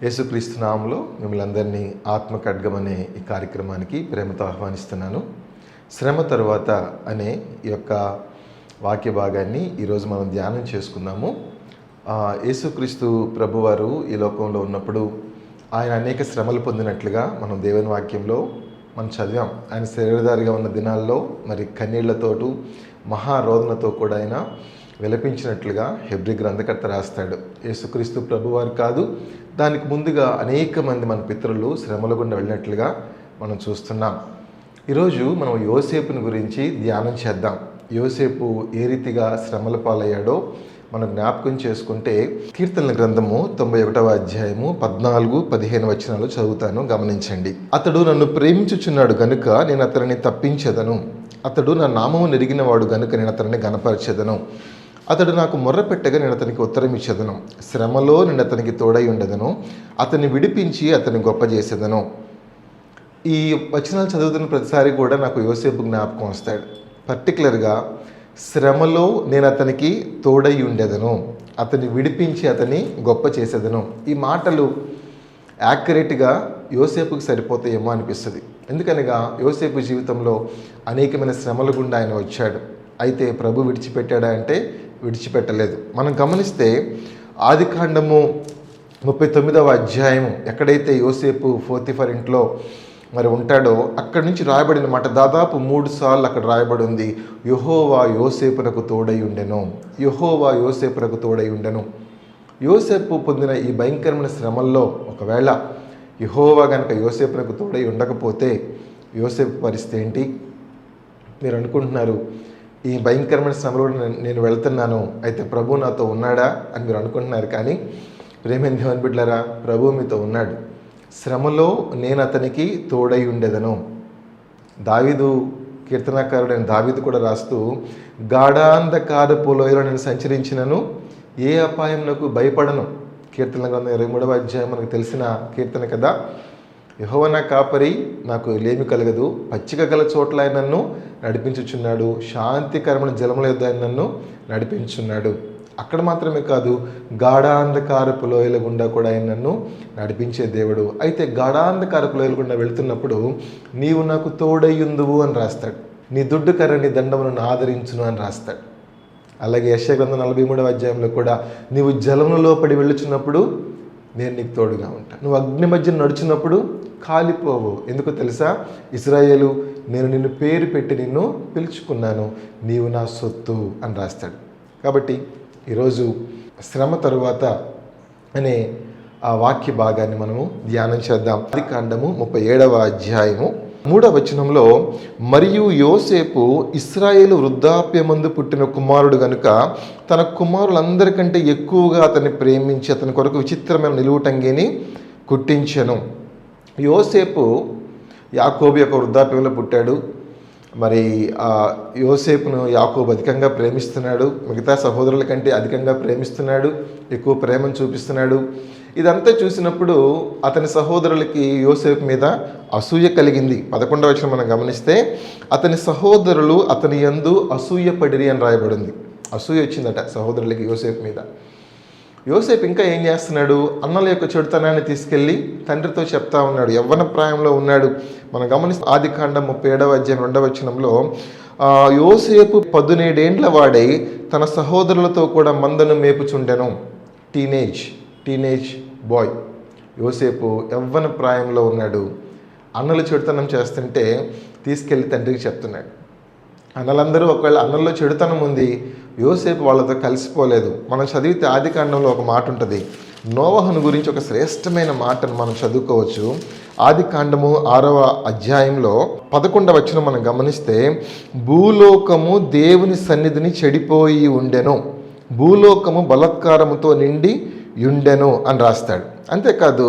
యేసుక్రీస్తు నామములో మిమ్మల్ని అందరినీ ఆత్మ ఖడ్గం అనే ఈ కార్యక్రమానికి ప్రేమతో ఆహ్వానిస్తున్నాను. శ్రమ తరువాత అనే ఈ యొక్క వాక్య భాగాన్ని ఈరోజు మనం ధ్యానం చేసుకుందాము. యేసుక్రీస్తు ప్రభువారు ఈ లోకంలో ఉన్నప్పుడు ఆయన అనేక శ్రమలు పొందినట్లుగా మనం దేవుని వాక్యంలో మనం చదివాం. ఆయన శరీరధారిగా ఉన్న దినాల్లో మరి కన్నీళ్లతోటూ మహారోదనతో కూడా ఆయన విలపించినట్లుగా హెబ్రీ గ్రంథకర్త రాస్తాడు. యేసుక్రీస్తు ప్రభువారు కాదు, దానికి ముందుగా అనేక మంది మన పితరులు శ్రమల గుండా వెళ్ళినట్లుగా మనం చూస్తున్నాం. ఈరోజు మనం యోసేపుని గురించి ధ్యానం చేద్దాం. యోసేపు ఏ రీతిగా శ్రమల పాలయ్యాడో మనం జ్ఞాపకం చేసుకుంటే కీర్తనల గ్రంథము 91వ అధ్యాయము 14-15 వచనాలు చదువుతాను, గమనించండి. అతడు నన్ను ప్రేమించుచున్నాడు గనుక నేను అతనిని తప్పించెదను. అతడు నా నామము నెరిగిన వాడు గనుక నేను అతనిని గనపరచెదను. అతడు నాకు మొర్ర పెట్టగా నేను అతనికి ఉత్తరం ఇచ్చేదను. శ్రమలో నేను అతనికి తోడై ఉండేదను. అతన్ని విడిపించి అతన్ని గొప్ప చేసేదను. ఈ వచనాలు చదువుతున్న ప్రతిసారి కూడా నాకు యోసేపు జ్ఞాపకం వస్తాడు. పర్టికులర్గా శ్రమలో నేను అతనికి తోడై ఉండేదను, అతన్ని విడిపించి అతన్ని గొప్ప చేసేదను. ఈ మాటలు యాక్యురేట్గా యోసేపుకి సరిపోతాయేమో అనిపిస్తుంది. ఎందుకనగా యోసేపు జీవితంలో అనేకమైన శ్రమల గుండా ఆయన వచ్చాడు. అయితే ప్రభు విడిచిపెట్టాడా అంటే విడిచిపెట్టలేదు. మనం గమనిస్తే ఆదికాండము 39వ అధ్యాయము ఎక్కడైతే యోసేపు పోతీఫర్ ఇంట్లో మరి ఉంటాడో అక్కడి నుంచి రాయబడిన మాట దాదాపు 3 సార్లు అక్కడ రాయబడి ఉంది, యెహోవా యోసేపునకు తోడై ఉండెను, యెహోవా యోసేపునకు తోడై ఉండెను. యోసేపు పొందిన ఈ భయంకరమైన శ్రమల్లో ఒకవేళ యెహోవా కనుక యోసేపునకు తోడై ఉండకపోతే యోసేపు పరిస్థితి ఏంటి? మీరు అనుకుంటున్నారు ఈ భయంకరమైన శ్రమలో నేను వెళ్తున్నాను, అయితే ప్రభు నాతో ఉన్నాడా అని మీరు అనుకుంటున్నారు. కానీ ప్రేమైన దేవుని బిడ్డలారా, ప్రభు మీతో ఉన్నాడు. శ్రమలో నేను అతనికి తోడై ఉండేదను. దావీదు కీర్తనాకారుడైన దావీదు కూడా రాస్తూ, గాఢాంధకారపు లోయలో నేను సంచరించినను ఏ అపాయం నాకు భయపడను. కీర్తన గ్రంథం 23వ అధ్యాయం మనకు తెలిసిన కీర్తన కదా. యెహోవా నా కాపరి, నాకు లేమి కలగదు. పచ్చిక గల చోట్ల ఆయన నన్ను నడిపించుచున్నాడు, శాంతికరమైన జలముల యొద్ద ఆయన నన్ను నడిపించున్నాడు. అక్కడ మాత్రమే కాదు, గాఢాంధకారపు లోయల గుండా కూడా ఆయన నన్ను నడిపించే దేవుడు. అయితే గాఢాంధకారపు లోయల గుండా వెళుతున్నప్పుడు నీవు నాకు తోడయ్యుందువు అని రాస్తాడు. నీ దుడ్డు కర్ర నీ దండమును ఆదరించును అని రాస్తాడు. అలాగే యెషయా గ్రంథం 43వ అధ్యాయంలో కూడా నీవు జలములలో పడి వెళ్ళుచున్నప్పుడు నేను నీకు తోడుగా ఉంటాను, నువ్వు అగ్ని మధ్య నడుచున్నప్పుడు కాలిపోవు. ఎందుకో తెలుసా? ఇశ్రాయేలు, నేను నిన్ను పేరు పెట్టి నిన్ను పిలుచుకున్నాను, నీవు నా సొత్తు అని రాస్తాడు. కాబట్టి ఈరోజు శ్రమ తరువాత అనే ఆ వాక్య భాగాన్ని మనము ధ్యానం చేద్దాం. ఆదికాండము 37వ అధ్యాయము 3వ వచనంలో, మరియు యోసేపు ఇశ్రాయేలు వృద్ధాప్యమందు పుట్టిన కుమారుడు గనుక తన కుమారులందరికంటే ఎక్కువగా అతన్ని ప్రేమించి అతని కొరకు విచిత్రమైన నిలువుటంగిని కుట్టించెను. యోసేపు యాకోబు యొక్క వృద్ధాప్యంలో పుట్టాడు. మరి ఆ యోసేపును యాకోబు అధికంగా ప్రేమిస్తున్నాడు, మిగతా సహోదరుల కంటే అధికంగా ప్రేమిస్తున్నాడు, ఎక్కువ ప్రేమను చూపిస్తున్నాడు. ఇదంతా చూసినప్పుడు అతని సహోదరులకి యోసేపు మీద అసూయ కలిగింది. 11వ వచనం మనం గమనిస్తే, అతని సహోదరులు అతని యందు అసూయపడిరి అని రాయబడింది. అసూయ వచ్చిందట సహోదరులకి యోసేపు మీద. యోసేపు ఇంకా ఏం చేస్తున్నాడు? అన్నల యొక్క చెడుతనాన్ని తీసుకెళ్ళి తండ్రితో చెప్తా ఉన్నాడు. యవ్వన ప్రాయంలో ఉన్నాడు. మనం గమనిస్తే ఆదికాండం 37వ అధ్యాయం 2వ వచనంలో, యోసేపు 17 ఏండ్ల వాడై తన సహోదరులతో కూడా మందను మేపుచుండెను. టీనేజ్ బాయ్ యోసేపు యవ్వన ప్రాయంలో ఉన్నాడు. అన్నలు చెడుతనం చేస్తుంటే తీసుకెళ్ళి తండ్రికి చెప్తున్నాడు. అన్నలందరూ ఒకవేళ అన్నల్లో చెడుతనం ఉంది, యోసేపు వాళ్ళతో కలిసిపోలేదు. మనం చదివితే ఆదికాండంలో ఒక మాట ఉంటుంది. నోవహును గురించి ఒక శ్రేష్టమైన మాటను మనం చదువుకోవచ్చు. ఆదికాండము 6వ అధ్యాయంలో 11వ వచనం మనం గమనిస్తే, భూలోకము దేవుని సన్నిధిని చెడిపోయి ఉండెను, భూలోకము బలత్కారముతో నిండి యుండెను అని రాస్తాడు. అంతేకాదు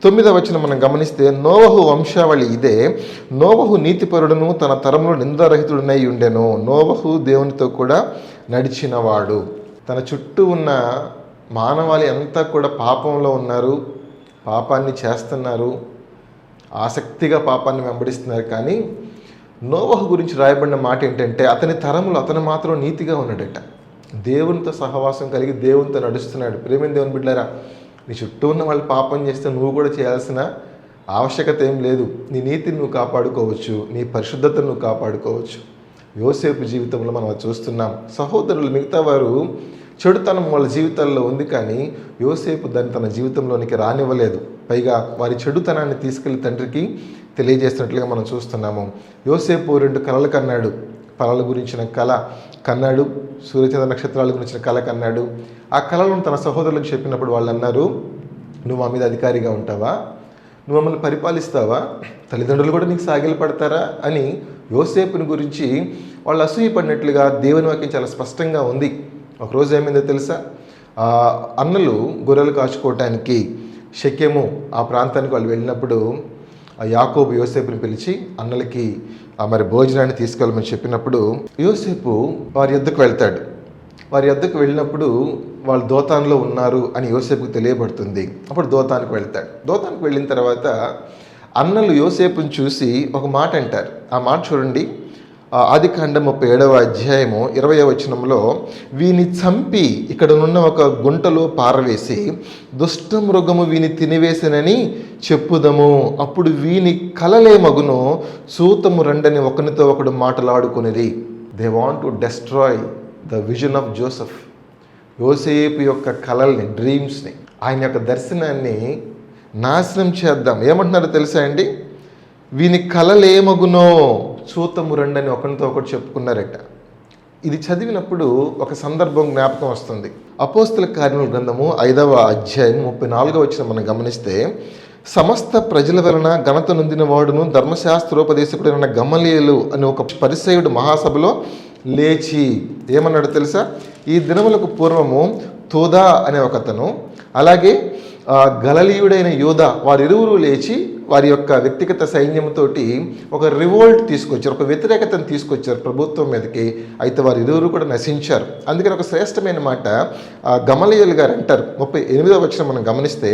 9వ వచనం మనం గమనిస్తే, నోవహు వంశావళి ఇదే, నోవహు నీతిపరుడును తన తరములో నిందారహితుడునై ఉండెను, నోవహు దేవునితో కూడా నడిచినవాడు. తన చుట్టూ ఉన్న మానవాళి అంతా కూడా పాపంలో ఉన్నారు, పాపాన్ని చేస్తున్నారు, ఆసక్తిగా పాపాన్ని వెంబడిస్తున్నారు. కానీ నోవహు గురించి రాయబడిన మాట ఏంటంటే, అతని తరములో అతను మాత్రం నీతిగా ఉన్నాడట, దేవునితో సహవాసం కలిగి దేవునితో నడుస్తున్నాడు. ప్రేమైన దేవుని బిడ్డలారా, నీ చుట్టూ ఉన్న వాళ్ళు పాపం చేస్తే నువ్వు కూడా చేయాల్సిన ఆవశ్యకత ఏం లేదు. నీ నీతిని నువ్వు కాపాడుకోవచ్చు, నీ పరిశుద్ధతను నువ్వు కాపాడుకోవచ్చు. యోసేపు జీవితంలో మనం అది చూస్తున్నాం. సహోదరులు మిగతా వారు చెడుతనం వాళ్ళ జీవితాల్లో ఉంది, కానీ యోసేపు దాన్ని తన జీవితంలోనికి రానివ్వలేదు. పైగా వారి చెడుతనాన్ని తీసుకెళ్లి తండ్రికి తెలియజేసినట్లుగా మనం చూస్తున్నాము. యోసేపు 2 కలలు కన్నాడు. ఫలాల గురించిన కళ కన్నాడు, సూర్యచంద్ర నక్షత్రాల గురించిన కళ కన్నాడు. ఆ కళలను తన సహోదరులకు చెప్పినప్పుడు వాళ్ళు అన్నారు, నువ్వు మా మీద అధికారిగా ఉంటావా, నువ్వు మమ్మల్ని పరిపాలిస్తావా, తల్లిదండ్రులు కూడా నీకు సాగిలు పడతారా అని యోసేపుని గురించి వాళ్ళు అసూయపడినట్లుగా దేవుని వాక్యం చాలా స్పష్టంగా ఉంది. ఒకరోజు ఏమైందో తెలుసా, అన్నలు గొర్రెలు కాచుకోవటానికి షెకెము ఆ ప్రాంతానికి వాళ్ళు వెళ్ళినప్పుడు యాకోబు యోసేపుని పిలిచి అన్నలకి మరి భోజనాన్ని తీసుకెళ్ళమని చెప్పినప్పుడు యోసేపు వారి యొద్దకు వెళ్తాడు. వారి యొద్దకు వెళ్ళినప్పుడు వాళ్ళు దోతాన్లో ఉన్నారు అని యోసేపుకు తెలియబడుతుంది. అప్పుడు దోతానికి వెళ్తాడు. దోతానికి వెళ్ళిన తర్వాత అన్నలు యోసేపుని చూసి ఒక మాట అంటారు. ఆ మాట చూడండి, ఆదికాండం 37వ అధ్యాయము 20వ వచనంలో, వీని చంపి ఇక్కడనున్న ఒక గుంటలో పారవేసి దుష్టమృగము వీని తినివేసినని చెప్పుదము, అప్పుడు వీని కలలే మగును, సూతము రండని ఒకరితో ఒకడు మాటలాడుకునేది. They want to destroy the vision of Joseph. యోసేపు యొక్క కలల్ని, డ్రీమ్స్ని, ఆయన యొక్క దర్శనాన్ని నాశనం చేద్దాం. ఏమంటున్నారో తెలుసా అండి, వీని కలలేమగునో సూతము రండని ఒకరితో ఒకటి చెప్పుకున్నారట. ఇది చదివినప్పుడు ఒక సందర్భం జ్ఞాపకం వస్తుంది. అపోస్తల కార్యముల గ్రంథము 5వ అధ్యాయం 34వ వచనం మనం గమనిస్తే, సమస్త ప్రజల వలన ఘనత నొందిన వాడును ధర్మశాస్త్రోపదేశకుడైన గమలీయేలు అని ఒక పరిసయ్యుడు మహాసభలో లేచి ఏమన్నాడు తెలుసా, ఈ దినములకు పూర్వము తోదా అనే ఒకతను, అలాగే గలలీయుడైన యోధ, వారిరువురు లేచి వారి యొక్క వ్యక్తిగత సైన్యంతోటి ఒక రివోల్ట్ తీసుకొచ్చారు, ఒక వ్యతిరేకతను తీసుకొచ్చారు ప్రభుత్వం మీదకి. అయితే వారి ఇరువురు కూడా నశించారు. అందుకని ఒక శ్రేష్టమైన మాట గమలీయేలు గారు అంటారు 38వ వచనం మనం గమనిస్తే,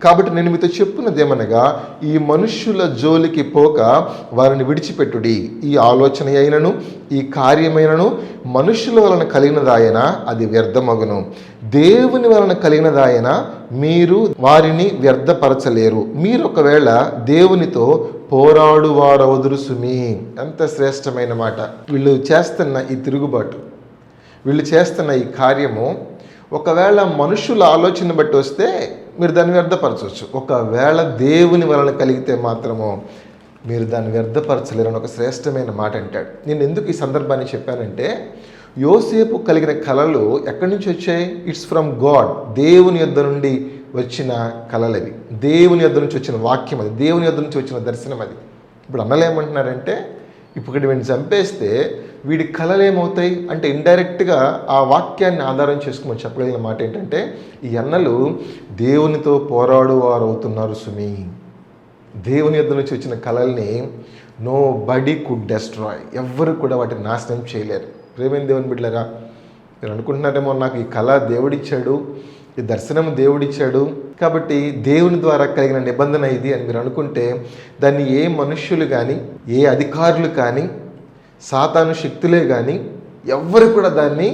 కాబట్టి నేను మీతో చెప్పున్నదేమనగా ఈ మనుష్యుల జోలికి పోక వారిని విడిచిపెట్టుడి. ఈ ఆలోచన అయినను ఈ కార్యమైనను మనుష్యుల వలన కలిగినదాయన అది వ్యర్థమగును, దేవుని వలన కలిగినదాయన మీరు వారిని వ్యర్థపరచలేరు. మీరు ఒకవేళ దేవునితో పోరాడువారవదురు సుమి. ఎంత శ్రేష్టమైన మాట. వీళ్ళు చేస్తున్న ఈ తిరుగుబాటు, వీళ్ళు చేస్తున్న ఈ కార్యము ఒకవేళ మనుషుల ఆలోచన బట్టి వస్తే మీరు దాన్ని వ్యర్థపరచవచ్చు. ఒకవేళ దేవుని వలన కలిగితే మాత్రము మీరు దాన్ని వ్యర్థపరచలేరు అని ఒక శ్రేష్టమైన మాట అంటాడు. నేను ఎందుకు ఈ సందర్భాన్ని చెప్పానంటే, యోసేపు కలిగిన కళలు ఎక్కడి నుంచి వచ్చాయి? It's from God. దేవుని యొద్ద నుండి వచ్చిన కళలు అవి, దేవుని యొద్ద నుంచి వచ్చిన వాక్యం అది, దేవుని యొద్ద నుంచి వచ్చిన దర్శనం అది. ఇప్పుడు అన్నలు ఏమంటున్నారంటే, ఇప్పుడు వీడిని చంపేస్తే వీడి కళలు ఏమవుతాయి అంటే, ఇండైరెక్ట్గా ఆ వాక్యాన్ని ఆధారం చేసుకోమని చెప్పగలిగిన మాట ఏంటంటే, ఈ అన్నలు దేవునితో పోరాడు వారు అవుతున్నారు సుమి. దేవుని యొద్ద నుంచి వచ్చిన కళల్ని నో బడీ కుడ్ డెస్ట్రాయ్. ఎవ్వరు కూడా వాటిని నాశనం చేయలేరు. ప్రేమైన దేవుని బిడ్డలారా, మీరు అనుకుంటున్నారేమో నాకు ఈ కళ దేవుడిచ్చాడు, ఈ దర్శనం దేవుడిచ్చాడు కాబట్టి దేవుని ద్వారా కలిగిన నిబంధన ఇది అని మీరు అనుకుంటే, దాన్ని ఏ మనుష్యులు కానీ, ఏ అధికారులు కానీ, సాతాను శక్తులే కానీ ఎవ్వరు కూడా దాన్ని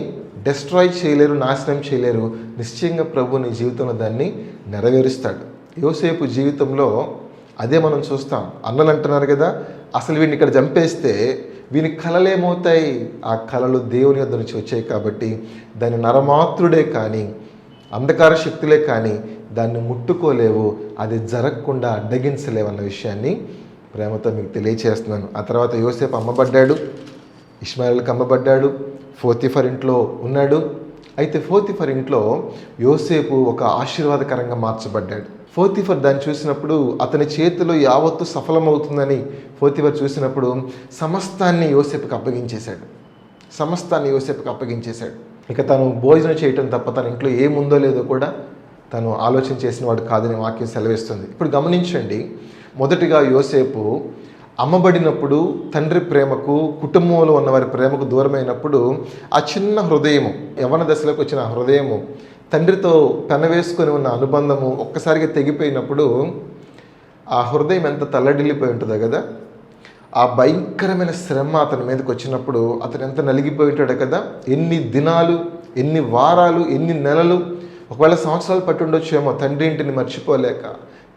డెస్ట్రాయ్ చేయలేరు, నాశనం చేయలేరు. నిశ్చయంగా ప్రభు నీ జీవితంలో దాన్ని నెరవేరుస్తాడు. యోసేపు జీవితంలో అదే మనం చూస్తాం. అన్నలు అంటున్నారు కదా, అసలు వీడిని ఇక్కడ చంపేస్తే వీని కళలు ఏమవుతాయి? ఆ కళలు దేవుని యొద్ద నుంచి వచ్చాయి కాబట్టి దాన్ని నరమాత్రుడే కానీ, అంధకార శక్తులే కానీ దాన్ని ముట్టుకోలేవు, అది జరగకుండా అడ్డగించలేవు అన్న విషయాన్ని ప్రేమతో మీకు తెలియచేస్తున్నాను. ఆ తర్వాత యోసేపు అమ్మబడ్డాడు, ఇష్మాయేలుకి అమ్మబడ్డాడు, పోతీఫర్ ఇంట్లో ఉన్నాడు. అయితే పోతీఫర్ ఇంట్లో యోసేపు ఒక ఆశీర్వాదకరంగా మార్చబడ్డాడు. పోతీఫర్ దాన్ని చూసినప్పుడు, అతని చేతిలో యావత్తు సఫలమవుతుందని పోతీఫర్ చూసినప్పుడు సమస్తాన్ని యోసేపుకి అప్పగించేశాడు. ఇక తను భోజనం చేయటం తప్ప తన ఇంట్లో ఏముందో లేదో కూడా తను ఆలోచన చేసిన వాడు కాదని వాక్యం సెలవిస్తుంది. ఇప్పుడు గమనించండి, మొదటిగా యోసేపు అమ్మబడినప్పుడు తండ్రి ప్రేమకు, కుటుంబంలో ఉన్నవారి ప్రేమకు దూరమైనప్పుడు ఆ చిన్న హృదయము, యవ్వన దశలోకి వచ్చిన ఆ హృదయము, తండ్రితో పెనవేసుకొని ఉన్న అనుబంధము ఒక్కసారిగా తెగిపోయినప్పుడు ఆ హృదయం ఎంత తల్లడిల్లిపోయి ఉంటుందో కదా. ఆ భయంకరమైన శ్రమ అతని మీదకి వచ్చినప్పుడు అతను ఎంత నలిగిపోయి ఉంటాడో కదా. ఎన్ని దినాలు, ఎన్ని వారాలు, ఎన్ని నెలలు ఒకవేళ సంవత్సరాలు పట్టి ఉండొచ్చేమో తండ్రి ఇంటిని మర్చిపోలేక,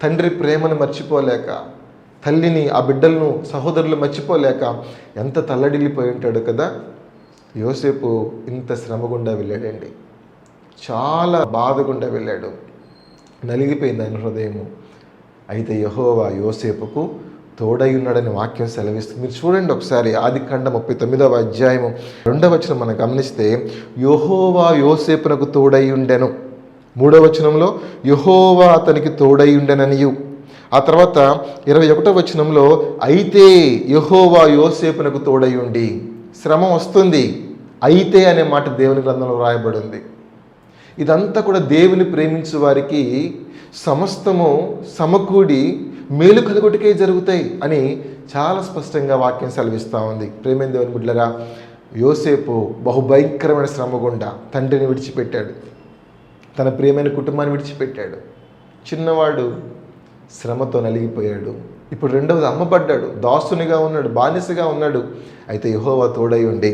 తండ్రి ప్రేమను మర్చిపోలేక, తల్లిని, ఆ బిడ్డలను, సహోదరులు మర్చిపోలేక ఎంత తల్లడిల్లిపోయి ఉంటాడు కదా. యోసేపు ఇంత శ్రమ గుండా వెళ్ళాడండి, చాలా బాధ గుండా వెళ్ళాడు, నలిగిపోయింది ఆయన హృదయము. అయితే యెహోవా యోసేపుకు తోడై ఉన్నాడని వాక్యం సెలవిస్తుంది. మీరు చూడండి ఒకసారి ఆదికాండం 39వ అధ్యాయము 2వ వచనం మనం గమనిస్తే, యెహోవా యోసేపునకు తోడై ఉండెను. 3వ వచనంలో యెహోవా అతనికి తోడై ఉండెననియు. ఆ తర్వాత 21వ వచనంలో అయితే యెహోవా యోసేపునకు తోడై ఉండి. శ్రమ వస్తుంది, అయితే అనే మాట దేవుని గ్రంథంలో రాయబడి ఉంది. ఇదంతా కూడా దేవుని ప్రేమించే వారికి సమస్తము సమకూడి మేలు కలుగుటకే జరుగుతాయి అని చాలా స్పష్టంగా వాక్యం సెలవిస్తూ ఉంది. ప్రేమైన దేవుని బిడ్డలారా, యోసేపు బహుభయంకరమైన శ్రమ గుండా తండ్రిని విడిచిపెట్టాడు, తన ప్రియమైన కుటుంబాన్ని విడిచిపెట్టాడు. చిన్నవాడు శ్రమతో నలిగిపోయాడు. ఇప్పుడు రెండవది అమ్మబడ్డాడు, దాసునిగా ఉన్నాడు, బానిసగా ఉన్నాడు. అయితే యెహోవా తోడై ఉండి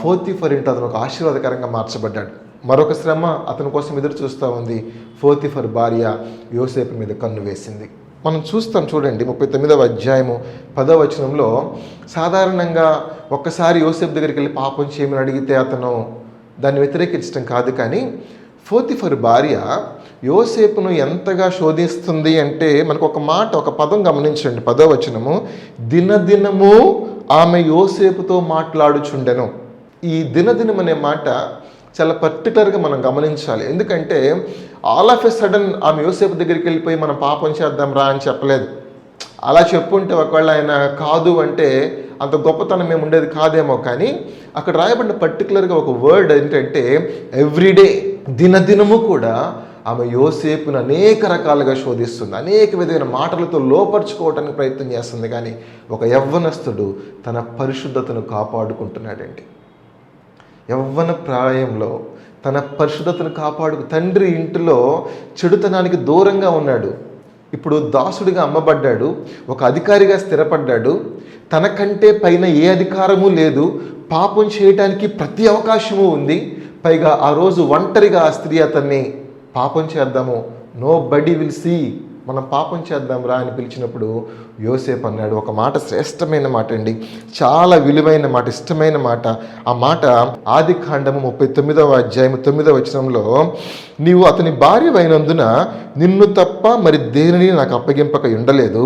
పోతీఫర్ ఇంట అతను ఒక ఆశీర్వాదకరంగా మార్చబడ్డాడు. మరొక శ్రమ అతని కోసం ఎదురు చూస్తూ ఉంది. పోతీఫర్ భార్య యోసేపు మీద కన్ను వేసింది. మనం చూస్తాం చూడండి 39వ అధ్యాయము 10వ వచనంలో, సాధారణంగా ఒక్కసారి యోసేపు దగ్గరికి వెళ్ళి పాపం చేయమని అడిగితే అతను దాన్ని వ్యతిరేకించడం కాదు, కానీ పోతీఫర్ భార్య యోసేపును ఎంతగా శోధిస్తుంది అంటే మనకు ఒక పదం గమనించండి. 10వ వచనము, దినదినము ఆమె యోసేపుతో మాట్లాడుచుండెను. ఈ దినదినం అనే మాట చాలా పర్టికులర్గా మనం గమనించాలి. ఎందుకంటే ఆల్ ఆఫ్ ఎ సడన్ ఆమె యోసేపు దగ్గరికి వెళ్ళిపోయి మనం పాపం చేద్దాం రా అని చెప్పలేదు. అలా చెప్పుంటే ఒకవేళ ఆయన కాదు అంటే అంత గొప్పతనం ఏమి ఉండేది కాదేమో. కానీ అక్కడ రాయబడిన పర్టికులర్గా ఒక వర్డ్ ఏంటంటే ఎవ్రీడే, దినదినము కూడా ఆమె యోసేపును అనేక రకాలుగా శోధిస్తుంది, అనేక విధమైన మాటలతో లోపరుచుకోవడానికి ప్రయత్నం చేస్తుంది. కానీ ఒక యవ్వనస్తుడు తన పరిశుద్ధతను కాపాడుకుంటున్నాడండి. యవ్వన ప్రాయంలో తన పరిశుద్ధతను తండ్రి ఇంటిలో చెడుతనానికి దూరంగా ఉన్నాడు. ఇప్పుడు దాసుడిగా అమ్మబడ్డాడు, ఒక అధికారిగా స్థిరపడ్డాడు. తనకంటే పైన ఏ అధికారము లేదు, పాపం చేయడానికి ప్రతి అవకాశము ఉంది. పైగా ఆ రోజు ఒంటరిగా ఆ స్త్రీ అతన్ని పాపం చేద్దాము, నో బడీ విల్ సీ, మనం పాపం చేద్దాం రా అని పిలిచినప్పుడు యోసేపు అన్నాడు ఒక మాట, శ్రేష్టమైన మాట అండి, చాలా విలువైన మాట, ఇష్టమైన మాట. ఆ మాట ఆదికాండము 39వ అధ్యాయము 9వ వచనంలో, నీవు అతని భార్య అయినందున నిన్ను తప్ప మరి దేనిని నాకు అప్పగింపక ఉండలేదు,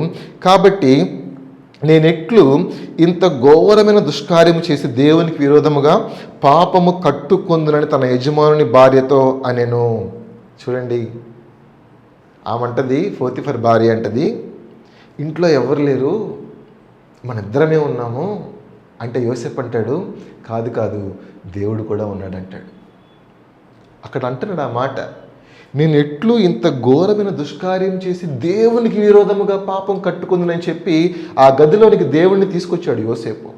కాబట్టి నేనెట్లు ఇంత ఘోరమైన దుష్కార్యము చేసి దేవునికి విరోధముగా పాపము కట్టుకొందునని తన యజమానుని భార్యతో అనెను. చూడండి, ఆమంటది, పోతీఫర్ భార్య అంటది, ఇంట్లో ఎవరు లేరు, మన ఇద్దరమే ఉన్నాము అంటే యోసేపు అంటాడు, కాదు దేవుడు కూడా ఉన్నాడు అంటాడు. అక్కడ అంటున్నాడు ఆ మాట, నేను ఎట్లు ఇంత ఘోరమైన దుష్కార్యం చేసి దేవునికి విరోధముగా పాపం కట్టుకుందని చెప్పి ఆ గదిలోనికి దేవుణ్ణి తీసుకొచ్చాడు యోసేపు.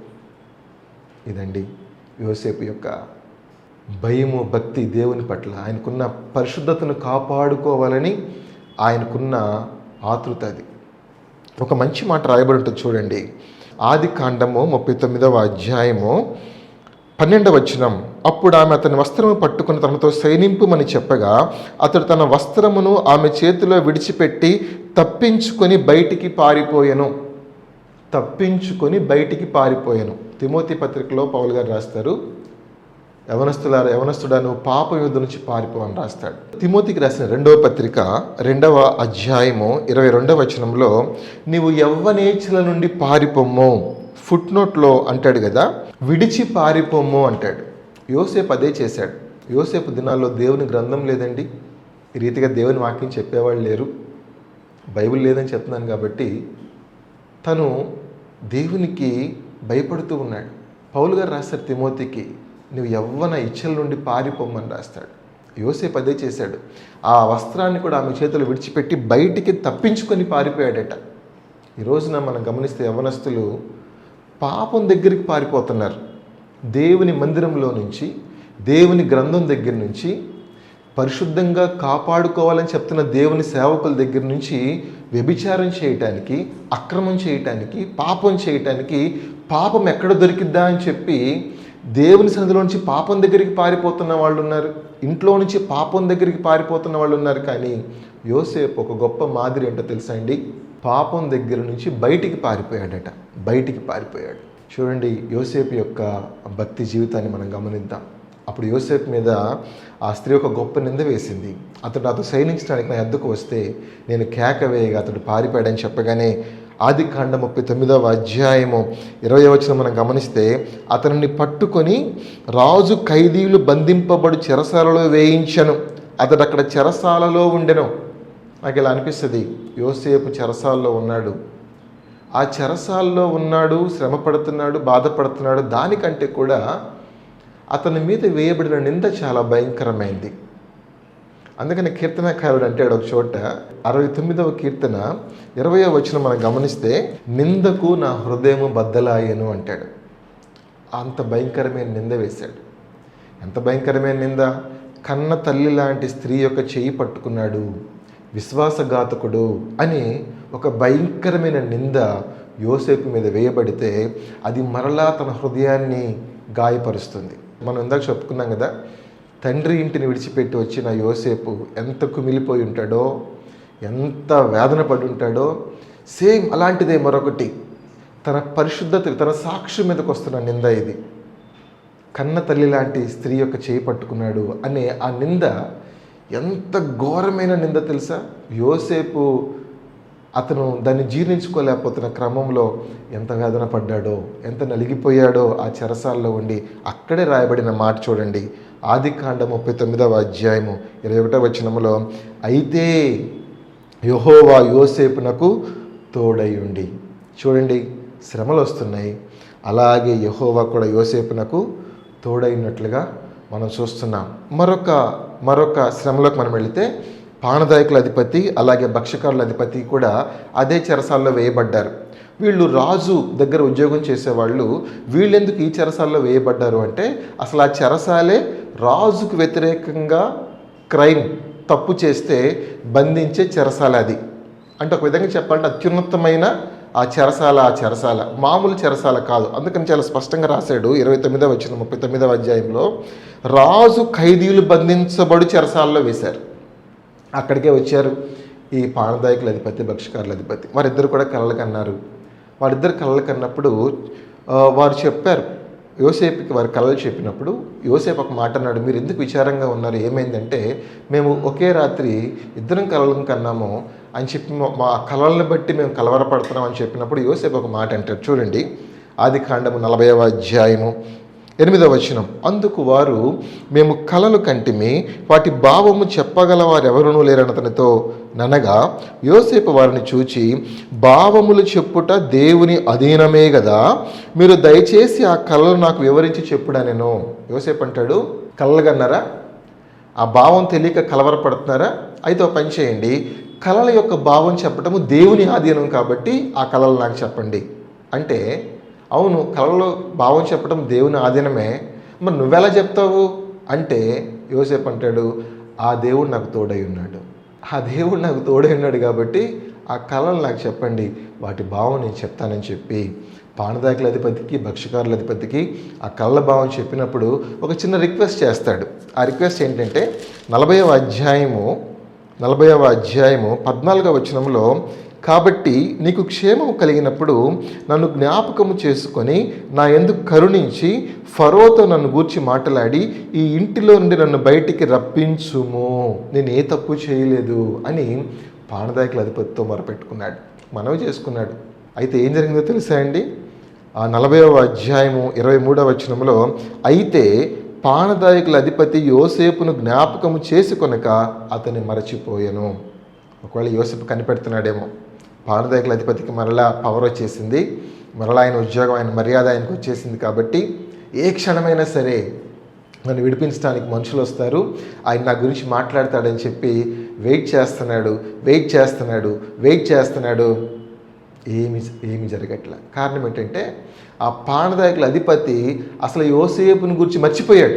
ఇదండి యోసేపు యొక్క భయము, భక్తి దేవుని పట్ల, ఆయనకున్న పరిశుద్ధతను కాపాడుకోవాలని ఆయనకున్న ఆతృత. అది ఒక మంచి మాట రాయబడి ఉంటుంది చూడండి. ఆదికాండము 39వ అధ్యాయము 12వ వచనం, అప్పుడు ఆమె అతని వస్త్రము పట్టుకుని తనతో శయనింపుమని చెప్పగా అతడు తన వస్త్రమును ఆమె చేతిలో విడిచిపెట్టి తప్పించుకొని బయటికి పారిపోయాను. తిమోతి పత్రికలో పౌలు గారు రాస్తారు, యవనస్తుడా నువ్వు పాప యుద్ధ నుంచి పారిపో అని రాస్తాడు. తిమోతికి రాసిన 2వ పత్రిక 2వ అధ్యాయము 22వ వచనంలో, నీవు యవ్వనేచ్ఛల నుండి పారిపోమ్ము, ఫుట్ నోట్లో అంటాడు కదా, విడిచి పారిపోమ్ము అంటాడు. యోసేపు అదే చేశాడు. యోసేపు దినాల్లో దేవుని గ్రంథం లేదండి, ఈ రీతిగా దేవుని వాక్యం చెప్పేవాళ్ళు లేరు, బైబిల్ లేదని చెప్తున్నాను కాబట్టి తను దేవునికి భయపడుతూ ఉన్నాడు. పౌలు గారు రాస్తారు తిమోతికి, నువ్వు యవ్వన ఇచ్చల నుండి పారిపోమ్మని రాస్తాడు. యోసేపు అదే చేశాడు. ఆ వస్త్రాన్ని కూడా ఆమె చేతులు విడిచిపెట్టి బయటికి తప్పించుకొని పారిపోయాడట. ఈ రోజున మనం గమనిస్తే యవ్వనస్తులు పాపం దగ్గరికి పారిపోతున్నారు. దేవుని మందిరంలో నుంచి, దేవుని గ్రంథం దగ్గర నుంచి, పరిశుద్ధంగా కాపాడుకోవాలని చెప్తున్న దేవుని సేవకుల దగ్గర నుంచి వ్యభిచారం చేయటానికి, అక్రమం చేయటానికి, పాపం చేయటానికి, పాపం ఎక్కడ దొరికిద్దా అని చెప్పి దేవుని సన్నిధిలో నుంచి పాపం దగ్గరికి పారిపోతున్న వాళ్ళు ఉన్నారు, ఇంట్లో నుంచి పాపం దగ్గరికి పారిపోతున్న వాళ్ళు ఉన్నారు. కానీ యోసేపు ఒక గొప్ప మాదిరి ఏంటో తెలుసా అండి? పాపం దగ్గర నుంచి బయటికి పారిపోయాడట, బయటికి పారిపోయాడు. చూడండి, యోసేపు యొక్క భక్తి జీవితాన్ని మనం గమనిద్దాం. అప్పుడు యోసేపు మీద ఆ స్త్రీ ఒక గొప్ప నింద వేసింది. అతడు శయనించడానికి నా యొద్దకు వస్తే నేను కేక వేయగా అతడు పారిపోయాడని చెప్పగానే ఆదికాండం 39వ అధ్యాయము 20వ వచనం మనం గమనిస్తే, అతనిని పట్టుకొని రాజు ఖైదీలు బంధింపబడు చెరసాలలో వేయించను, అతడు అక్కడ చెరసాలలో ఉండెను. నాకు ఇలా అనిపిస్తుంది, యోసేపు చెరసాలలో ఉన్నాడు, ఆ చెరసాలలో ఉన్నాడు, శ్రమ పడుతున్నాడు, బాధపడుతున్నాడు. దానికంటే కూడా అతని మీద వేయబడిన నింద చాలా భయంకరమైంది. అందుకని కీర్తనకారుడు అంటాడు ఒక చోట, 69వ కీర్తన 20వ వచనం మనం గమనిస్తే, నిందకు నా హృదయము బద్దలాయెను అంటాడు. అంత భయంకరమైన నింద వేశాడు. ఎంత భయంకరమైన నింద! కన్న తల్లి లాంటి స్త్రీ యొక్క చెయ్యి పట్టుకున్నాడు, విశ్వాసఘాతకుడు అని ఒక భయంకరమైన నింద యోసేపు మీద వేయబడితే అది మరలా తన హృదయాన్ని గాయపరుస్తుంది. మనం ఇందాక చెప్పుకున్నాం కదా, తండ్రి ఇంటిని విడిచిపెట్టి వచ్చిన యోసేపు ఎంత కుమిలిపోయి ఉంటాడో, ఎంత వేదన పడి ఉంటాడో. సేమ్ అలాంటిదే మరొకటి, తన పరిశుద్ధత, తన సాక్షి మీదకి వస్తున్న నింద ఇది. కన్న తల్లి లాంటి స్త్రీ యొక్క చేయి పట్టుకున్నాడు అనే ఆ నింద ఎంత ఘోరమైన నింద తెలుసా? యోసేపు అతను దాన్ని జీర్ణించుకోలేకపోతున్న క్రమంలో ఎంత వేదన పడ్డాడో, ఎంత నలిగిపోయాడో ఆ చెరసాల్లో ఉండి. అక్కడే రాయబడిన మాట చూడండి, ఆదికాండం 39వ అధ్యాయము 21వ వచనములో, అయితే యెహోవా యోసేపునకు తోడయుండి. చూడండి, శ్రమలు వస్తున్నాయి, అలాగే యెహోవా కూడా యోసేపునకు తోడైనట్లుగా మనం చూస్తున్నాం. మరొక శ్రమలోకి మనం వెళితే, పానదాయకుల అధిపతి అలాగే భక్ష్యకారుల అధిపతి కూడా అదే చెరసాల్లో వేయబడ్డారు. వీళ్ళు రాజు దగ్గర ఉద్యోగం చేసేవాళ్ళు. వీళ్ళెందుకు ఈ చెరసాల్లో వేయబడ్డారు అంటే, అసలు ఆ చెరసాలే రాజుకు వ్యతిరేకంగా తప్పు చేస్తే బంధించే చెరసాల అది. అంటే ఒక విధంగా చెప్పాలంటే అత్యున్నతమైన ఆ చెరసాల మామూలు చెరసాల కాదు. అందుకని చాలా స్పష్టంగా రాశాడు 29వ వచనం 39వ అధ్యాయంలో, రాజు ఖైదీలు బంధించబడు చెరసాలలో వేశారు. అక్కడికే వచ్చారు ఈ పానదాయకుల అధిపతి, భక్ష్యకారుల అధిపతి. వారిద్దరు కూడా కలలు కన్నారు. వారిద్దరు కలలు కన్నప్పుడు వారు చెప్పారు యోసేపుకి, వారి కలలు చెప్పినప్పుడు యోసేపు ఒక మాట అన్నాడు, మీరు ఎందుకు విచారంగా ఉన్నారు, ఏమైందంటే, మేము ఒకే రాత్రి ఇద్దరం కలలను కన్నాము అని చెప్పి మా కలలను బట్టి మేము కలవరపడుతున్నాం అని చెప్పినప్పుడు యోసేపు ఒక మాట అంటాడు. చూడండి, ఆదికాండము 40వ అధ్యాయము 8వ వచనం, అందుకు వారు, మేము కలలు కంటిమి, వాటి భావము చెప్పగల వారు ఎవరునూ లేరని అతనితో ననగా, యోసేపు వారిని చూచి, భావములు చెప్పుట దేవుని అధీనమే కదా, మీరు దయచేసి ఆ కళలు నాకు వివరించి చెప్పుడా. నేను యోసేపు అంటాడు, కలలు కన్నారా, ఆ భావం తెలియక కలవరపడుతున్నారా, అయితే ఒక పని చేయండి, కళల యొక్క భావం చెప్పటము దేవుని ఆధీనం కాబట్టి ఆ కళలు నాకు చెప్పండి అంటే, అవును, కళలో భావం చెప్పడం దేవుని ఆధీనమే, మరి నువ్వెలా చెప్తావు అంటే యోసేపు అంటాడు, ఆ దేవుడు నాకు తోడై ఉన్నాడు, ఆ దేవుడు నాకు తోడై ఉన్నాడు కాబట్టి ఆ కళలు నాకు చెప్పండి, వాటి భావం నేను చెప్తానని చెప్పి పానదాయకుల అధిపతికి, భక్ష్యకారుల అధిపతికి ఆ కళ్ళ భావం చెప్పినప్పుడు ఒక చిన్న రిక్వెస్ట్ చేస్తాడు. ఆ రిక్వెస్ట్ ఏంటంటే 40వ అధ్యాయము 14వ వచనంలో, కాబట్టి నీకు క్షేమము కలిగినప్పుడు నన్ను జ్ఞాపకము చేసుకొని నా యందు కరుణించి ఫరోతో నన్ను గూర్చి మాట్లాడి ఈ ఇంటిలో నుండి నన్ను బయటికి రప్పించుము, నేను ఏ తప్పు చేయలేదు అని పానదాయకుల అధిపతితో మొరపెట్టుకున్నాడు, మనవి చేసుకున్నాడు. అయితే ఏం జరిగిందో తెలుసా అండి? ఆ 40వ అధ్యాయము 23వ వచనంలో, అయితే పానదాయకుల అధిపతి యోసేపును జ్ఞాపకము చేసుకొనక అతన్ని మరచిపోయాను. ఒకవేళ యోసేపు కనిపెడుతున్నాడేమో, పానదాయకుల అధిపతికి మరలా పవర్ వచ్చేసింది, మరలా ఆయన ఉద్యోగం, ఆయన మర్యాద ఆయనకు వచ్చేసింది కాబట్టి ఏ క్షణమైనా సరే నన్ను విడిపించడానికి మనుషులు వస్తారు, ఆయన నా గురించి మాట్లాడతాడని చెప్పి వెయిట్ చేస్తున్నాడు. ఏమి జరగట్లే. కారణం ఏంటంటే, ఆ పానదాయకుల అధిపతి అసలు యోసేపుని గురించి మర్చిపోయాడు.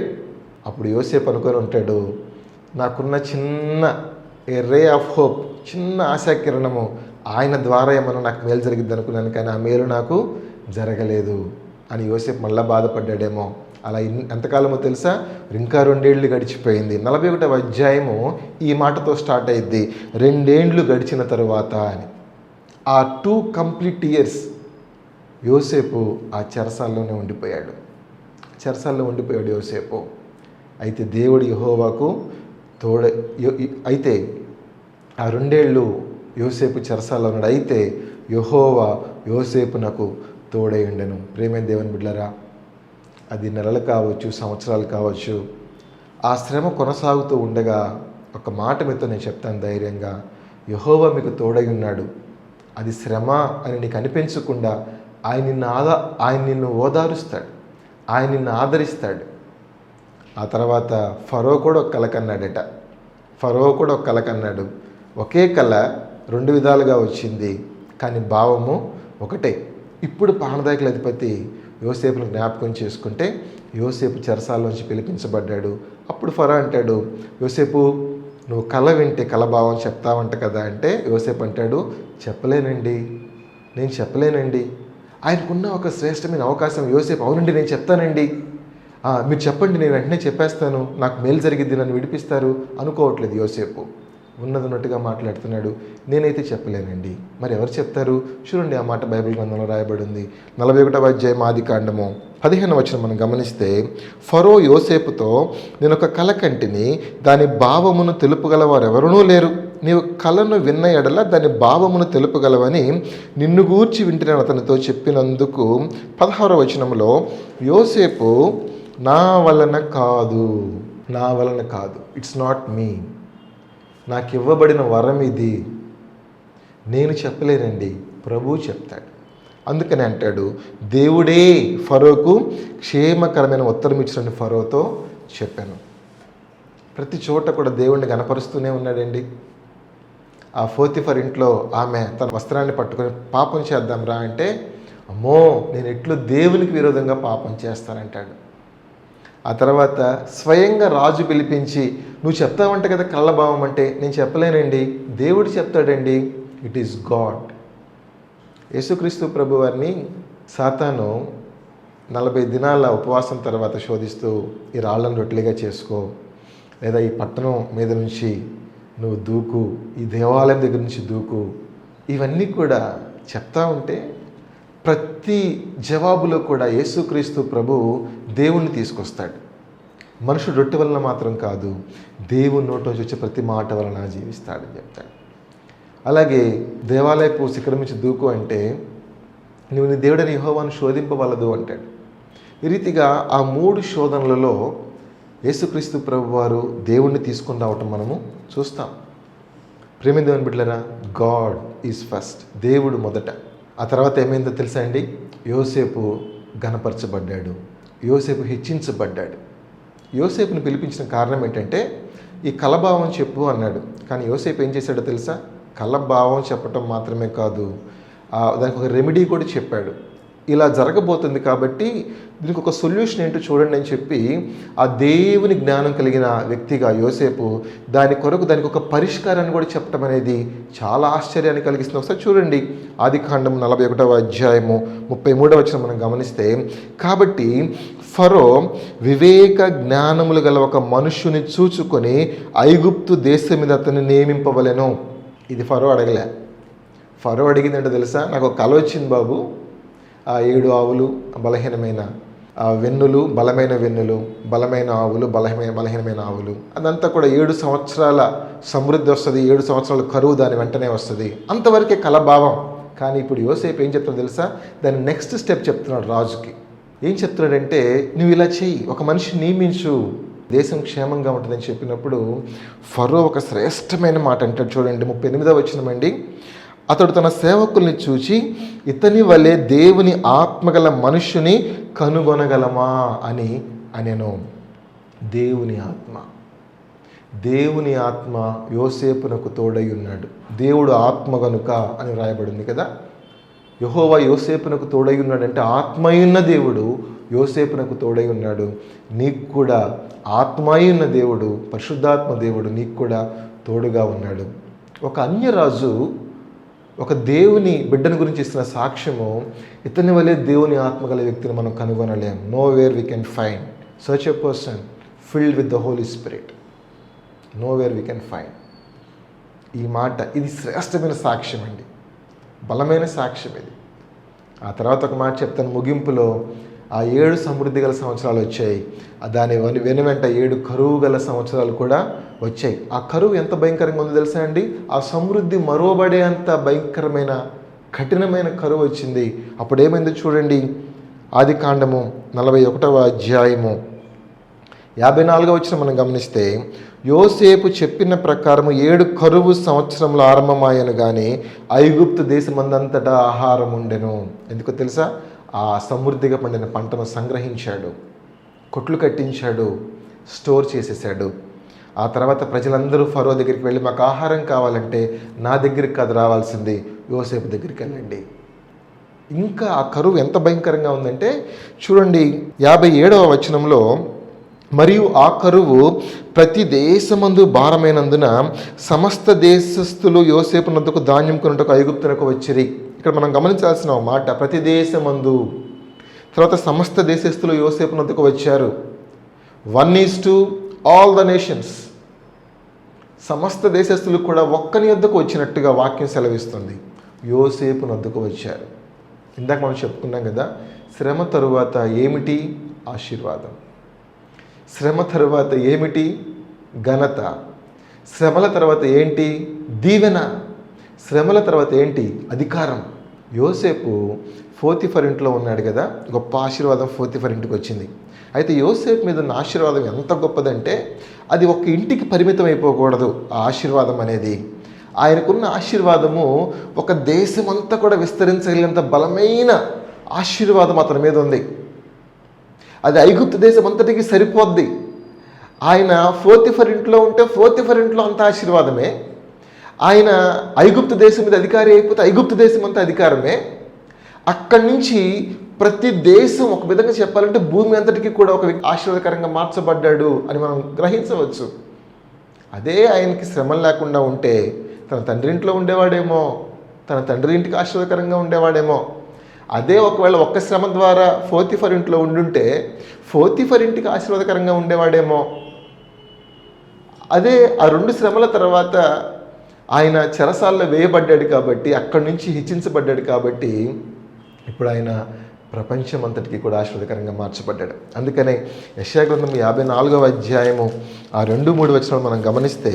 అప్పుడు యోసేపు అనుకొని ఉంటాడు, నాకున్న చిన్న రే ఆఫ్ హోప్, చిన్న ఆశాకిరణము, ఆయన ద్వారా ఏమన్నా నాకు మేలు జరిగిద్ది అనుకున్నాను, కానీ ఆ మేలు నాకు జరగలేదు అని యోసేపు మళ్ళీ బాధపడ్డాడేమో. అలా ఎంతకాలమో తెలుసా? ఇంకా 2 ఏళ్ళు గడిచిపోయింది. 41వ అధ్యాయము ఈ మాటతో స్టార్ట్ అయ్యిద్ది, 2 ఏండ్లు గడిచిన తరువాత అని. ఆ 2 కంప్లీట్ ఇయర్స్ యోసేపు ఆ చెరసాల్లోనే ఉండిపోయాడు. చెరసాల్లో ఉండిపోయాడు యోసేపు. అయితే దేవుడు యెహోవాకు అయితే ఆ 2 ఏళ్ళు యోసేపు చెరసాల్లో ఉన్నాడు. అయితే యెహోవా యోసేపునకు తోడై ఉండెను. ప్రేమైన దేవుని బిడ్డలారా, అది నెలలు కావచ్చు, సంవత్సరాలు కావచ్చు, ఆ శ్రమ కొనసాగుతూ ఉండగా ఒక మాట మీతో నేను చెప్తాను ధైర్యంగా, యెహోవా మీకు తోడై ఉన్నాడు. అది శ్రమ అని నీకు అనిపించకుండా ఆయన నిన్ను ఓదారుస్తాడు, ఆయన నిన్ను ఆదరిస్తాడు. ఆ తర్వాత ఫరో కూడా ఒక కల కన్నాడట. ఒకే కళ 2 విధాలుగా వచ్చింది, కానీ భావము ఒకటే. ఇప్పుడు పానదాయకుల అధిపతి యోసేపును జ్ఞాపకం చేసుకుంటే యోసేపు చెరసాల్లోంచి పిలిపించబడ్డాడు. అప్పుడు ఫరో అంటాడు, యోసేపు నువ్వు కళ వింటే కళభావం చెప్తావంట కదా అంటే, యోసేపు అంటాడు, నేను చెప్పలేనండి. ఆయనకున్న ఒక శ్రేష్టమైన అవకాశం. యోసేపు, అవునండి నేను చెప్తానండి, మీరు చెప్పండి, నేను వెంటనే చెప్పేస్తాను, నాకు మేలు జరిగిద్ది, నన్ను విడిపిస్తారు అనుకోవట్లేదు యోసేపు. ఉన్నట్టుగా మాట్లాడుతున్నాడు, నేనైతే చెప్పలేనండి. మరి ఎవరు చెప్తారు? చూడండి, ఆ మాట బైబిల్ గ్రంథంలో రాయబడి ఉంది. 41వ అధ్యాయం ఆదికాండము 15వ వచనం మనం గమనిస్తే, ఫరో యోసేపుతో, నేను ఒక కల కంటిని, దాని భావమును తెలుపగల వారెవరూ లేరు. నీవు కలను విన్న ఎడల దాని భావమును తెలుపగలవని నిన్ను గూర్చి వింటున్నాను అతనితో చెప్పినందుకు 16వ వచనంలో, యోసేపు నా వలన కాదు, ఇట్స్ నాట్ మీ, నాకు ఇవ్వబడిన వరం ఇది, నేను చెప్పలేనండి, ప్రభువు చెప్తాడు. అందుకని అంటాడు, దేవుడే ఫరోకు క్షేమకరమైన ఉత్తరం ఇచ్చినని ఫరోతో చెప్పాను. ప్రతి చోట కూడా దేవుణ్ణి గణపరుస్తూనే ఉన్నాడండి. ఆ పోతిఫర్ ఇంట్లో ఆమె తన వస్త్రాన్ని పట్టుకొని పాపం చేద్దాం రా అంటే, అమ్మో నేను ఎట్లు దేవునికి విరోధంగా పాపం చేస్తానంటాడు. ఆ తర్వాత స్వయంగా రాజు పిలిపించి, నువ్వు చెప్తావంట కదా కళ్ళభావం అంటే, నేను చెప్పలేనండి, దేవుడు చెప్తాడండి, ఇట్ ఈస్ గాడ్. యేసుక్రీస్తు ప్రభు వారిని సాతాను 40 దినాల ఉపవాసం తర్వాత శోధిస్తూ, ఈ రాళ్ళను రొట్టెలుగా చేసుకో, లేదా ఈ పట్టణం మీద నుంచి నువ్వు దూకు, ఈ దేవాలయం దగ్గర నుంచి దూకు, ఇవన్నీ కూడా చెప్తా ఉంటే ప్రతి జవాబులో కూడా యేసుక్రీస్తు ప్రభు దేవుణ్ణి తీసుకొస్తాడు. మనుషుడు రొట్టె వలన మాత్రం కాదు, దేవుని నోటి నుంచి వచ్చే ప్రతి మాట వలన జీవిస్తాడని చెప్తాడు. అలాగే దేవాలయపు శిఖరం నుంచి దూకు అంటే, నువ్వు నీ దేవుడని యెహోవాను శోధింపవలదు అంటాడు. ఈ రీతిగా ఆ 3 శోధనలలో యేసుక్రీస్తు ప్రభు వారు దేవుణ్ణి తీసుకొని రావటం మనము చూస్తాం. ప్రేమ దేవుని బిడ్డలారా, గాడ్ ఈజ్ ఫస్ట్, దేవుడు మొదట. ఆ తర్వాత ఏమైందో తెలుసా అండి? యోసేపు ఘనపరచబడ్డాడు, యోసేపు హెచ్చించబడ్డాడు. యోసేపుని పిలిపించిన కారణం ఏంటంటే, ఈ కలభావం చెప్పు అన్నాడు. కానీ యోసేపు ఏం చేశాడో తెలుసా? కలభావం చెప్పటం మాత్రమే కాదు, దానికి ఒక రెమెడీ కూడా చెప్పాడు. ఇలా జరగబోతుంది కాబట్టి దీనికి ఒక సొల్యూషన్ ఏంటో చూడండి అని చెప్పి, ఆ దేవుని జ్ఞానం కలిగిన వ్యక్తిగా యోసేపు దానికి ఒక పరిష్కారాన్ని కూడా చెప్పడం అనేది చాలా ఆశ్చర్యాన్ని కలిగిస్తుంది. ఒకసారి చూడండి, ఆదికాండం 41వ అధ్యాయము 33వ వచనం మనం గమనిస్తే, కాబట్టి ఫరో వివేక జ్ఞానములు గల ఒక మనుష్యుని చూచుకొని ఐగుప్తు దేశం మీద అతన్ని నియమింపవలెను. ఇది ఫరో అడగలే. ఫరో అడిగిందంటే తెలుసా? నాకు ఒక కల వచ్చింది బాబు, ఆ 7 ఆవులు బలహీనమైన వెన్నులు, బలమైన వెన్నులు, బలమైన ఆవులు, బలహీనమైన ఆవులు, అదంతా కూడా 7 సంవత్సరాల సమృద్ధి వస్తుంది, 7 సంవత్సరాల కరువు దాని వెంటనే వస్తుంది, అంతవరకే కలభావం. కానీ ఇప్పుడు యోసేపు ఏం చెప్తాడో తెలుసా? దాని నెక్స్ట్ స్టెప్ చెప్తున్నాడు రాజుకి. ఏం చెప్తున్నాడంటే, నువ్వు ఇలా చెయ్యి, ఒక మనిషిని నియమించు, దేశం క్షేమంగా ఉంటుందని చెప్పినప్పుడు ఫరో ఒక శ్రేష్టమైన మాట అంటాడు. చూడండి 38వ వచనం అండి, అతడు తన సేవకుల్ని చూచి, ఇతని వలె దేవుని ఆత్మగల మనుష్యుని కనుగొనగలమా అని అనెను. దేవుని ఆత్మ యోసేపునకు తోడై ఉన్నాడు. దేవుడు ఆత్మ గనుక అని రాయబడింది కదా. యెహోవా యోసేపునకు తోడై ఉన్నాడంటే, ఆత్మయున్న దేవుడు యోసేపునకు తోడై ఉన్నాడు. నీకు కూడా ఆత్మయున్న దేవుడు, పరిశుద్ధాత్మ దేవుడు నీకు కూడా తోడుగా ఉన్నాడు. ఒక అన్యరాజు ఒక దేవుని బిడ్డను గురించి ఇస్తున్న సాక్ష్యము, ఇతని వలె దేవుని ఆత్మగల వ్యక్తిని మనం కనుగొనలేం. No where we can find. Such a person filled with the holy spirit no where we can find. ఈ మాట ఇది శ్రేష్టమైన సాక్ష్యం అండి, బలమైన సాక్ష్యం ఇది. ఆ తర్వాత ఒక మాట చెప్తాను ముగింపులో. ఆ 7 సమృద్ధి గల సంవత్సరాలు వచ్చాయి, దాని వెనువెంట 7 కరువు గల సంవత్సరాలు కూడా వచ్చాయి. ఆ కరువు ఎంత భయంకరంగా ఉందో తెలుసా అండి? ఆ సమృద్ధి మరోబడే అంత భయంకరమైన కఠినమైన కరువు వచ్చింది. అప్పుడు ఏమైందో చూడండి. ఆదికాండము 41వ అధ్యాయము 54వ వచనం మనం గమనిస్తే, యోసేపు చెప్పిన ప్రకారము 7 కరువు సంవత్సరంలో ఆరంభమాయను కానీ ఐగుప్తు దేశమందంతటా ఆహారం ఉండెను. ఎందుకో తెలుసా? ఆ సమృద్ధిగా పండిన పంటను సంగ్రహించాడు, కొట్లు కట్టించాడు, స్టోర్ చేసేసాడు. ఆ తర్వాత ప్రజలందరూ ఫరో దగ్గరికి వెళ్ళి, మాకు ఆహారం కావాలంటే నా దగ్గరికి కాదు రావాల్సింది, యోసేపు దగ్గరికి వెళ్ళండి. ఇంకా ఆ కరువు ఎంత భయంకరంగా ఉందంటే చూడండి 57వ వచనంలో, మరియు ఆ కరువు ప్రతి దేశమందు భారమైనందున సమస్త దేశస్థులు యోసేపు నొద్దకు ధాన్యం కొనుటకు ఐగుప్తునకు వచ్చిరి. ఇక్కడ మనం గమనించాల్సిన మాట, ప్రతి దేశమందు, తర్వాత సమస్త దేశస్థులు యోసేపు నొద్దకు వచ్చారు. 1:2 ఆల్ ద నేషన్స్. సమస్త దేశస్థులు కూడా ఒక్కని వద్దకు వచ్చినట్టుగా వాక్యం సెలవిస్తుంది. యోసేపు నొద్దకు వచ్చారు. ఇందాక మనం చెప్పుకున్నాం కదా, శ్రమ తరువాత ఏమిటి? ఆశీర్వాదం. శ్రమ తరువాత ఏమిటి? ఘనత. శ్రమల తర్వాత ఏంటి? దీవెన. శ్రమల తర్వాత ఏంటి? అధికారం. యోసేపు పోతీఫర్ ఇంట్లో ఉన్నాడు కదా, గొప్ప ఆశీర్వాదం పోతీఫర్ ఇంటికి వచ్చింది. అయితే యోసేపు మీద ఉన్న ఆశీర్వాదం ఎంత గొప్పదంటే అది ఒక ఇంటికి పరిమితం అయిపోకూడదు. ఆ ఆశీర్వాదం అనేది, ఆయనకున్న ఆశీర్వాదము ఒక దేశమంతా కూడా విస్తరించగలిగినంత బలమైన ఆశీర్వాదం అతని మీద ఉంది. అది ఐగుప్తు దేశం అంతటికి సరిపోద్ది. ఆయన పోతీఫర్ ఇంట్లో ఉంటే పోతీఫర్ ఇంట్లో అంత ఆశీర్వాదమే. ఆయన ఐగుప్తు దేశం మీద అధికారి అయిపోతే ఐగుప్తు దేశం అంతా అధికారమే. అక్కడి నుంచి ప్రతి దేశం, ఒక విధంగా చెప్పాలంటే భూమి అంతటికి కూడా ఒక ఆశీర్వాదకరంగా మార్చబడ్డాడు అని మనం గ్రహించవచ్చు. అదే ఆయనకి శ్రమలు లేకుండా ఉంటే తన తండ్రి ఇంట్లో ఉండేవాడేమో, తన తండ్రి ఇంటికి ఆశీర్వాదకరంగా ఉండేవాడేమో. అదే ఒకవేళ ఒక్క శ్రమ ద్వారా పోతీఫర్ ఇంట్లో ఉండుంటే పోతీఫర్ ఇంటికి ఆశీర్వాదకరంగా ఉండేవాడేమో. అదే ఆ 2 శ్రమల తర్వాత ఆయన చెరసాల్లో వేయబడ్డాడు కాబట్టి, అక్కడి నుంచి హెచ్చించబడ్డాడు కాబట్టి ఇప్పుడు ఆయన ప్రపంచం అంతటికి కూడా ఆశీర్వాదకరంగా మార్చబడ్డాడు. అందుకనే యెషయా గ్రంథం 54వ అధ్యాయము ఆ 2-3 వచనాలు మనం గమనిస్తే,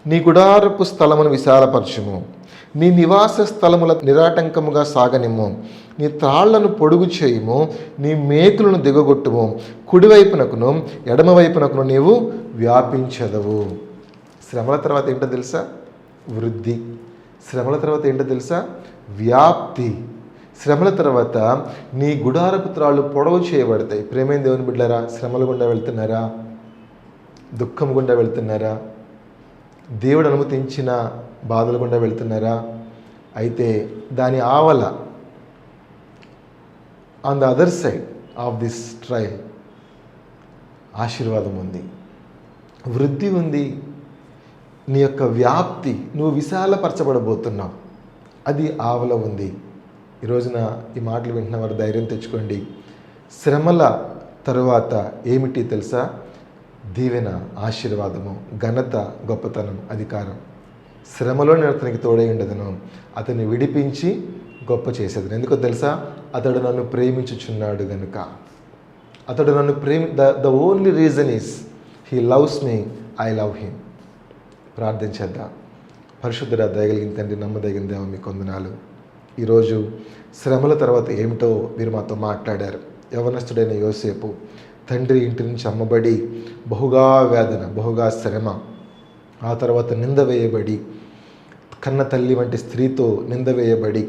నీ గుడారపు స్థలమును విశాలపరచుము, నీ నివాస స్థలముల నిరాటంకముగా సాగనిమ్ము, నీ త్రాళ్లను పొడుగు చేయుము, నీ మేకులను దిగగొట్టుము, కుడివైపునకును ఎడమవైపునకును నీవు వ్యాపించదవు. శ్రమల తర్వాత ఏంటో తెలుసా? వృద్ధి. శ్రమల తర్వాత ఏంటో తెలుసా? వ్యాప్తి. శ్రమల తర్వాత నీ గుడారపు త్రాళ్ళు పొడవు చేయబడతాయి. ప్రేమైన దేవుని బిడ్డలారా, శ్రమల గుండా వెళ్తున్నారా? దుఃఖం గుండా వెళ్తున్నారా? దేవుడు అనుమతించిన బాధల గుండా వెళ్తున్నారా? అయితే దాని ఆవల, on the other side of this trial ఆశీర్వాదం ఉంది, వృద్ధి ఉంది, నీ యొక్క వ్యాప్తి, నువ్వు విశాలపరచబడబోతున్నావు, అది ఆవల ఉంది. ఈ రోజున ఈ మాటలు వింటున్న వారు ధైర్యం తెచ్చుకోండి. శ్రమల తరువాత ఏమిటి తెలుసా? దీవెన, ఆశీర్వాదము, ఘనత, గొప్పతనం, అధికారం. శ్రమలో నేను అతనికి తోడై ఉండదును, అతన్ని విడిపించి గొప్ప చేసేది. ఎందుకో తెలుసా? అతడు నన్ను ప్రేమించుచున్నాడు గనుక. అతడు నన్ను the only reason is he loves me, I love him. ప్రార్థించేద్దాం. పరిశుద్ధుడా, దయగలిగిన తండ్రి, నమ్మదగిన దేవ, మీకు వందనాలు. ఈరోజు శ్రమల తర్వాత ఏమిటో మీరు మాతో మాట్లాడారు. యవనస్తుడైన యోసేపు తండ్రి ఇంటి నుంచి అమ్మబడి బహుగా వేదన, బహుగా శ్రమ, ఆ తర్వాత నింద వేయబడి, కన్న తల్లి వంటి స్త్రీతో నింద వేయబడి,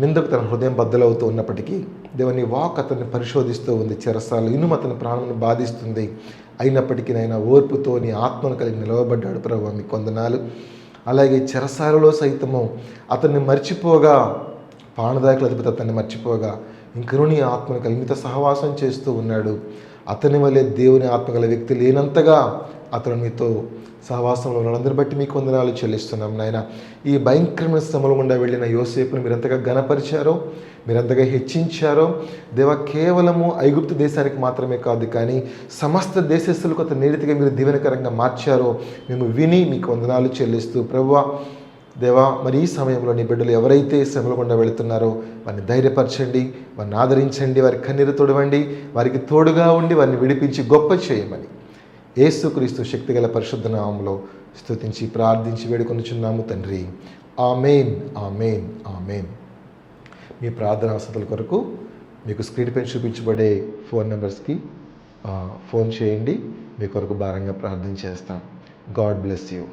నిందకు తన హృదయం బద్దలవుతూ ఉన్నప్పటికీ దేవుని వాక్ అతన్ని పరిశోధిస్తూ ఉంది. చెరసాలు ఇనుము అతని ప్రాణాన్ని బాధిస్తుంది. అయినప్పటికీ నాయన ఓర్పుతో నీ ఆత్మను కలిగి నిలవబడ్డాడు. ప్రభువా, మీకు వందనాలు. అలాగే చెరసాలలో సైతము అతన్ని మర్చిపోగా, పానదాయకుల అధిపతి అతన్ని మర్చిపోగా ఇంకనూ నీ ఆత్మను కలిగి మీతో సహవాసం చేస్తూ ఉన్నాడు. అతని వల్లే దేవుని ఆత్మ గల వ్యక్తి లేనంతగా అతను మీతో సహవాసంలో ఉన్నందరిని బట్టి మీకు వందనాలు చెల్లిస్తున్నాం నాయన. ఈ భయంకరమైన శ్రమల గుండా వెళ్ళిన యోసేపును మీరు ఎంతగా ఘనపరిచారో, మీరు ఎంతగా హెచ్చించారో దేవా, కేవలము ఐగుప్తు దేశానికి మాత్రమే కాదు కానీ సమస్త దేశస్తులకు అతను నీతిగా మీరు దీవెనకరంగా మార్చారో మేము విని మీకు వందనాలు చెల్లిస్తూ ప్రభువా దేవా, మరి ఈ సమయంలో నీ బిడ్డలు ఎవరైతే శ్రమల గుండా వెళుతున్నారో వారిని ధైర్యపరచండి, వారిని ఆదరించండి, వారి కన్నీరు తొడవండి, వారికి తోడుగా ఉండి వారిని విడిపించి గొప్ప చేయమని యేసుక్రీస్తు శక్తిగల పరిశుద్ధ నామములో స్తుతించి ప్రార్థించి వేడుకొనుచున్నాము తండ్రి. ఆమేన్, ఆమేన్, ఆమేన్. మీ ప్రార్థన అవసరాల కొరకు మీకు స్క్రీన్ పైన చూపించబడే ఫోన్ నెంబర్స్కి ఫోన్ చేయండి. మీ కొరకు భారంగా ప్రార్థన చేస్తాం. God bless you.